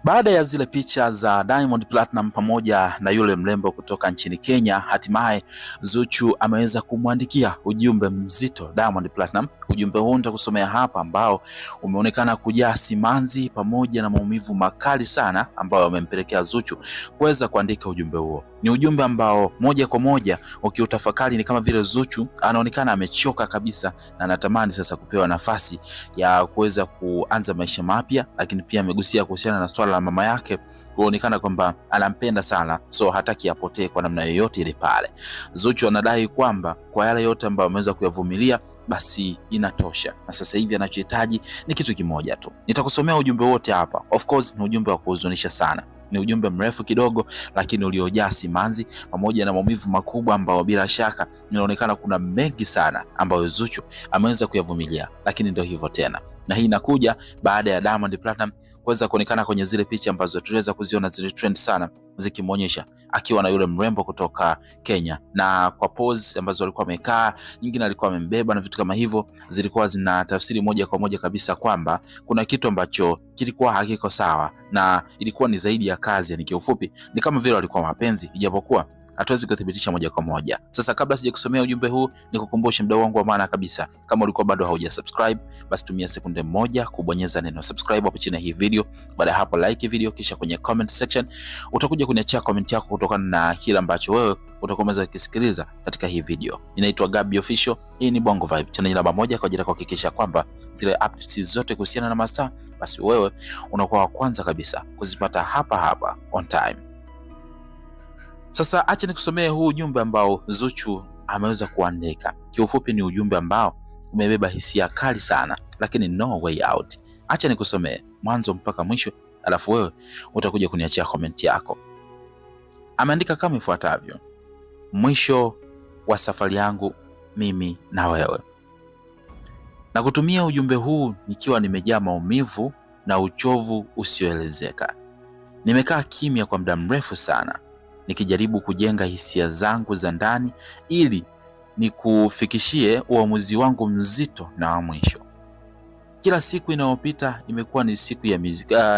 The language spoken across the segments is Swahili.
Baada ya zile picha za Diamond Platinum pamoja na yule mrembo kutoka nchini Kenya, hatimaye Zuchu ameweza kumwandikia ujumbe mzito Diamond Platinum. Ujumbe huu nitakusomea hapa, ambao umeonekana kujaa simanzi pamoja na maumivu makali sana, ambao wamempelekea Zuchu kuweza kuandika ujumbe huo. Ni ujumbe ambao moja kwa moja ukiutafakari ni kama vile Zuchu anaonekana amechoka kabisa na anatamani sasa kupewa nafasi ya kuweza kuanza maisha mapya, lakini pia amegusia kuhusiana na swala la mama yake kuonekana kwamba anampenda sana, so hataki apotee kwa namna yoyote ile pale. Zuchu anadai kwamba kwa yale yote ambayo ameweza kuyavumilia basi inatosha, na sasa hivi anachohitaji ni kitu kimoja tu. Nitakusomea ujumbe wote hapa. Of course ni ujumbe wa kuhuzunisha sana, ni ujumbe mrefu kidogo, lakini uliojaa simanzi pamoja na maumivu makubwa, ambao bila shaka inaonekana kuna mengi sana ambayo Zuchu ameweza kuyavumilia, lakini ndio hivyo tena. Na hii inakuja baada ya Diamond Platinum kuweza kuonekana kwenye zile picha ambazo tuliweza kuziona zile trend sana, zikimuonyesha akiwa na yule mrembo kutoka Kenya, na kwa pose ambazo alikuwa amekaa, nyingine alikuwa amembeba na vitu kama hivyo, zilikuwa zina tafsiri moja kwa moja kabisa kwamba kuna kitu ambacho kilikuwa hakiko sawa, na ilikuwa ni zaidi ya kazi. Yani kiufupi ni kama vile walikuwa mapenzi, ijapokuwa hatuwezi kuthibitisha moja kwa moja. Sasa kabla sijakusomea ujumbe huu, nikukumbushe mdau wangu wa maana kabisa, kama ulikuwa bado hauja-subscribe, basi tumia sekunde moja kubonyeza neno subscribe hapo chini ya hii video. Baada ya hapo like video, kisha kwenye comment section utakuja kuniachia comment yako kutokana na kile ambacho wewe utakuwa umeweza kusikiliza katika hii video. Ninaitwa Gabby Official, hii ni Bongo Vibe, channel namba moja kwa ajili ya kuhakikisha kwamba zile updates zote kuhusiana na mastaa, basi wewe unakuwa wa kwanza kabisa kuzipata hapa hapa on time. Sasa acha nikusomee huu ujumbe ambao Zuchu ameweza kuandika. Kiufupi ni ujumbe ambao umebeba hisia kali sana, lakini no way out. Acha nikusomee mwanzo mpaka mwisho, alafu wewe utakuja kuniachia comment yako. Ameandika kama ifuatavyo: mwisho wa safari yangu mimi na wewe. Na kutumia ujumbe huu nikiwa nimejaa maumivu na uchovu usioelezeka. Nimekaa kimya kwa muda mrefu sana, nikijaribu kujenga hisia zangu za ndani ili nikufikishie uamuzi wangu mzito na wa mwisho. Kila siku inayopita imekuwa ni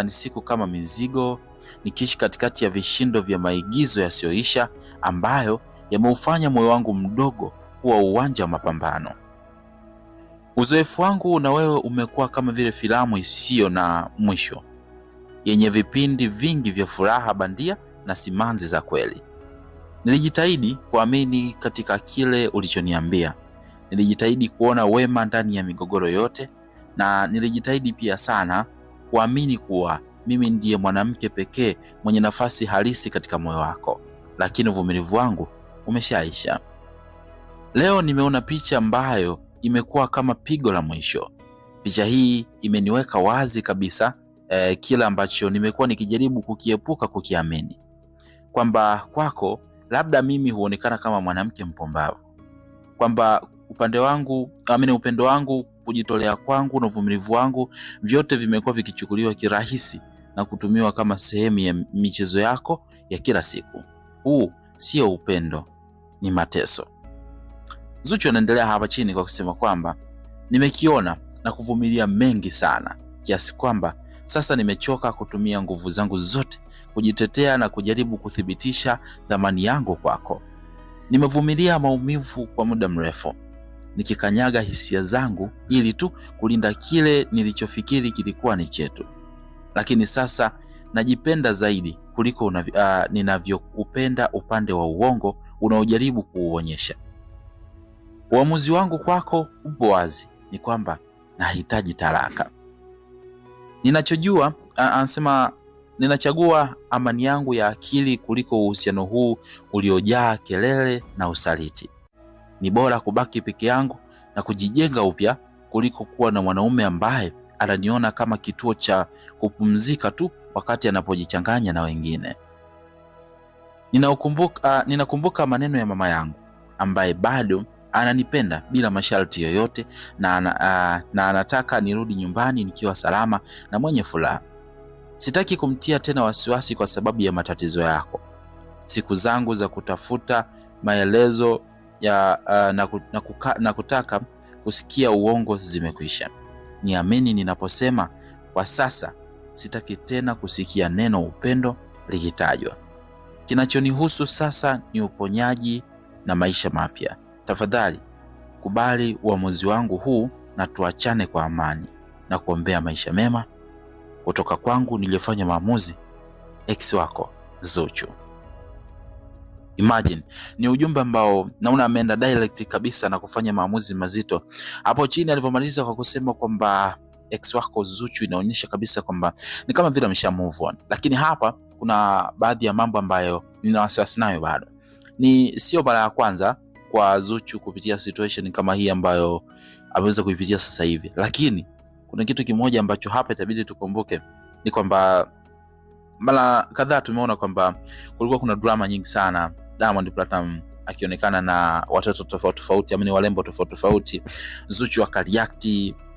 siku kama mizigo, nikiishi katikati ya vishindo vya maigizo yasiyoisha ambayo yameufanya moyo wangu mdogo kuwa uwanja wa mapambano. Uzoefu wangu na wewe umekuwa kama vile filamu isiyo na mwisho, yenye vipindi vingi vya furaha bandia na simanzi za kweli. Nilijitahidi kuamini katika kile ulichoniambia. Nilijitahidi kuona wema ndani ya migogoro yote, na nilijitahidi pia sana kuamini kuwa mimi ndiye mwanamke pekee mwenye nafasi halisi katika moyo wako. Lakini uvumilivu wangu umeshaisha. Leo nimeona picha ambayo imekuwa kama pigo la mwisho. Picha hii imeniweka wazi kabisa kila ambacho nimekuwa nikijaribu kukiepuka kukiamini, kwamba kwako labda mimi huonekana kama mwanamke mpumbavu, kwamba upendo wangu, kujitolea kwangu na uvumilivu wangu, vyote vimekuwa vikichukuliwa kirahisi na kutumiwa kama sehemu ya michezo yako ya kila siku. Huu sio upendo, ni mateso. Zuchu anaendelea hapa chini kwa kusema kwamba nimekiona na kuvumilia mengi sana, kiasi kwamba sasa nimechoka kutumia nguvu zangu zote kujitetea na kujaribu kuthibitisha thamani yangu kwako. Nimevumilia maumivu kwa muda mrefu, nikikanyaga hisia zangu ili tu kulinda kile nilichofikiri kilikuwa ni chetu. Lakini sasa najipenda zaidi kuliko ninavyoupenda upande wa uongo unaojaribu kuuonyesha. Uamuzi wangu kwako upo wazi, ni kwamba nahitaji talaka. Ninachagua amani yangu ya akili kuliko uhusiano huu uliojaa kelele na usaliti. Ni bora kubaki peke yangu na kujijenga upya kuliko kuwa na mwanaume ambaye ananiona kama kituo cha kupumzika tu wakati anapojichanganya na wengine. Ninakumbuka maneno ya mama yangu ambaye bado ananipenda bila masharti yoyote, na anataka nirudi nyumbani nikiwa salama na mwenye furaha. Sitaki kumtia tena wasiwasi kwa sababu ya matatizo yako. Siku zangu za kutafuta maelezo na kutaka kusikia uongo zimekwisha. Niamini ninaposema kwa sasa sitaki tena kusikia neno upendo likitajwa. Kinachonihusu sasa ni uponyaji na maisha mapya. Tafadhali kubali uamuzi wangu huu na tuachane kwa amani, na kuombea maisha mema. Kutoka kwangu nilifanya maamuzi, ex wako Zuchu. Imagine, ni ujumbe ambao naona ameenda direct kabisa na kufanya maamuzi mazito. Hapo chini alivyomaliza kwa kusema kwamba ex wako Zuchu, inaonyesha kabisa kwamba ni kama vile amesha move on. Lakini hapa kuna baadhi ya mambo ambayo nina wasiwasi nayo bado. Ni sio mara ya kwanza kwa Zuchu kupitia situation kama hii ambayo ameweza kuipitia sasa hivi. Lakini kuna kitu kimoja ambacho hapa itabidi tukumbuke, ni kwamba mara kadhaa tumeona kwamba kulikuwa kuna drama nyingi sana, Diamond Platnumz akionekana na watoto tofauti tofauti, amini walembo tofauti tofauti, Zuchu akareact,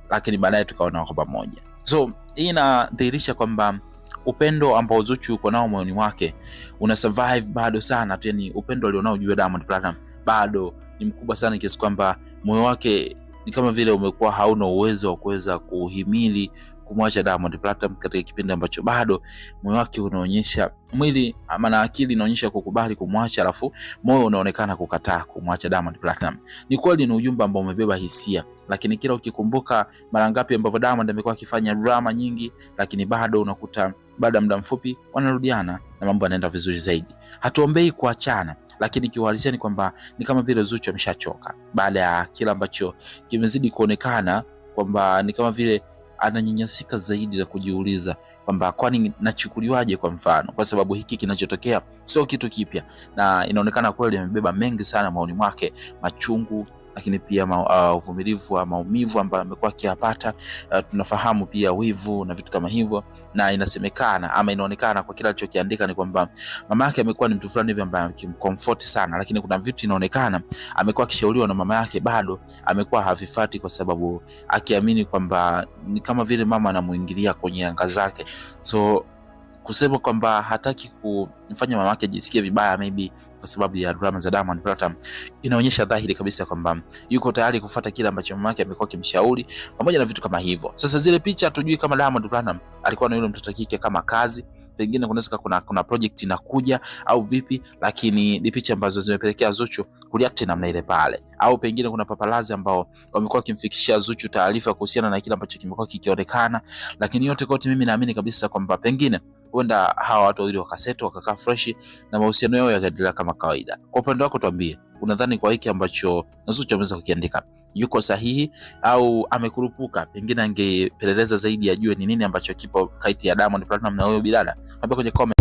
lakini baadaye tukaona wako pamoja. So hii inadhihirisha kwamba upendo ambao Zuchu uko nao moyoni mwake una survive bado sana tu, yani upendo alionao juu ya Diamond Platnumz bado ni mkubwa sana, kiasi kwamba moyo wake ni kama vile umekuwa hauna uwezo wa kuweza kuhimili kumwacha Diamond Platnumz katika kipindi ambacho bado moyo wake unaonyesha, mwili ama na akili inaonyesha kukubali kumwacha, alafu moyo unaonekana kukataa kumwacha Diamond Platnumz. Ni kweli ni ujumbe ambao umebeba hisia, lakini kila ukikumbuka mara ngapi ambapo Diamond amekuwa akifanya drama nyingi, lakini bado unakuta baada ya muda mfupi wanarudiana na mambo yanaenda vizuri zaidi. Hatuombei kuachana, lakini kiuhalisia ni kwamba ni kama vile Zuchu ameshachoka baada ya kila ambacho kimezidi kuonekana, kwamba ni kama vile ananyanyasika zaidi na kujiuliza kwamba kwani nachukuliwaje, kwa mfano, kwa sababu hiki kinachotokea sio kitu kipya, na inaonekana kweli amebeba mengi sana maoni mwake, machungu, lakini pia uvumilivu wa maumivu ambayo amekuwa akiyapata. Tunafahamu pia wivu na vitu kama hivyo, na inasemekana ama inaonekana kwa kila alichokiandika ni kwamba mama yake amekuwa ni mtu fulani hivi ambaye akimcomfort sana, lakini kuna vitu inaonekana amekuwa akishauriwa na mama yake bado amekuwa havifati, kwa sababu akiamini kwamba ni kama vile mama anamuingilia kwenye anga zake. So kusema kwamba hataki kumfanya mama yake ajisikie vibaya maybe kwa sababu ya drama za Diamond Platnumz, inaonyesha dhahiri kabisa kwamba yuko tayari kufuata kile ambacho mama yake amekuwa kimshauri pamoja na vitu kama hivyo. Sasa zile picha hatujui kama Diamond Platnumz alikuwa na yule mtoto kike kama kazi, pengine kuna project inakuja au vipi, lakini ni picha ambazo zimepelekea Zuchu kureact namna ile pale, au pengine kuna paparazi ambao wamekuwa kimfikishia Zuchu taarifa kuhusiana na kile ambacho kimekuwa kikionekana. Lakini yote kote mimi naamini kabisa kwamba pengine huenda hawa watu wawili wakaseto wakakaa fresh na mahusiano yao yakaendelea kama kawaida. Kwa upande wako tuambie, unadhani kwa hiki ambacho Zuchu ameweza kukiandika yuko sahihi au amekurupuka? Pengine angepeleleza zaidi ajue ni nini ambacho kipo kati ya Diamond Platnumz na huyo bidada. Hapo kwenye comment